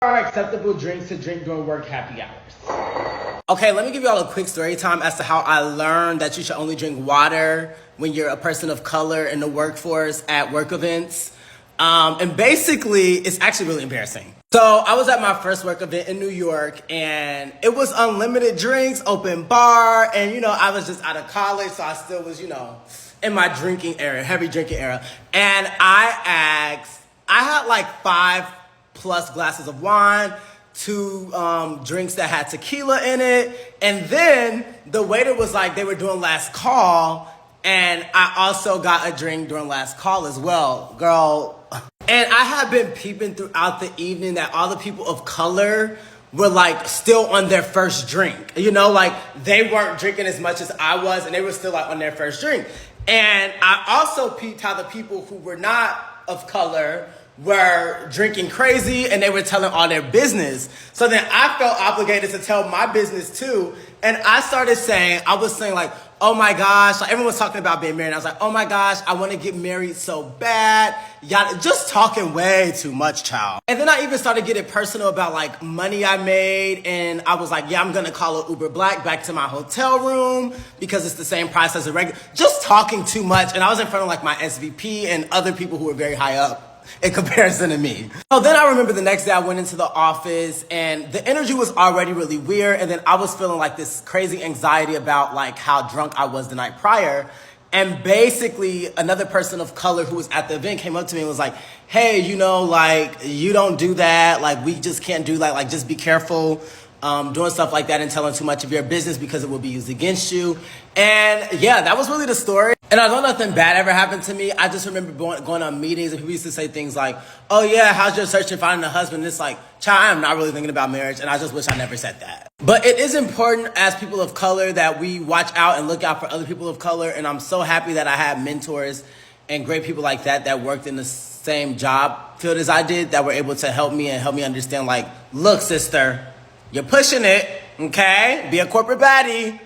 Are acceptable drinks to drink during work happy hours? Okay, let me give you all a quick story time as to how I learned that you should only drink water when you're a person of color in the workforce at work events. And basically, it's actually really embarrassing. So I was at my first work event in New York, and it was unlimited drinks, open bar, and I was just out of college, so I still was, in my drinking era, heavy drinking era. And I had like 5+ glasses of wine, 2 drinks that had tequila in it, and then the waiter was like, they were doing last call, and I also got a drink during last call as well, girl. And I had been peeping throughout the evening that all the people of color were like still on their first drink. Like they weren't drinking as much as I was, and they were still like on their first drink. And I also peeped how the people who were not of color were drinking crazy, and they were telling all their business. So then I felt obligated to tell my business too. And I was saying like, oh my gosh, like everyone was talking about being married. I was like, oh my gosh, I want to get married so bad. Y'all just talking way too much, child. And then I even started getting personal about like money I made. And I was like, yeah, I'm going to call an Uber Black back to my hotel room because it's the same price as a regular. Just talking too much. And I was in front of like my SVP and other people who were very high up in comparison to me. So then I remember the next day I went into the office and the energy was already really weird. And then I was feeling like this crazy anxiety about like how drunk I was the night prior. And basically another person of color who was at the event came up to me and was like, hey, like you don't do that. Like we just can't do that. Like just be careful doing stuff like that and telling too much of your business because it will be used against you. And yeah, that was really the story. And although nothing bad ever happened to me, I just remember going on meetings and people used to say things like, oh yeah, how's your search and finding a husband? And it's like, child, I am not really thinking about marriage, and I just wish I never said that. But it is important as people of color that we watch out and look out for other people of color, and I'm so happy that I had mentors and great people like that worked in the same job field as I did, that were able to help me understand like, look, sister, you're pushing it, okay? Be a corporate baddie.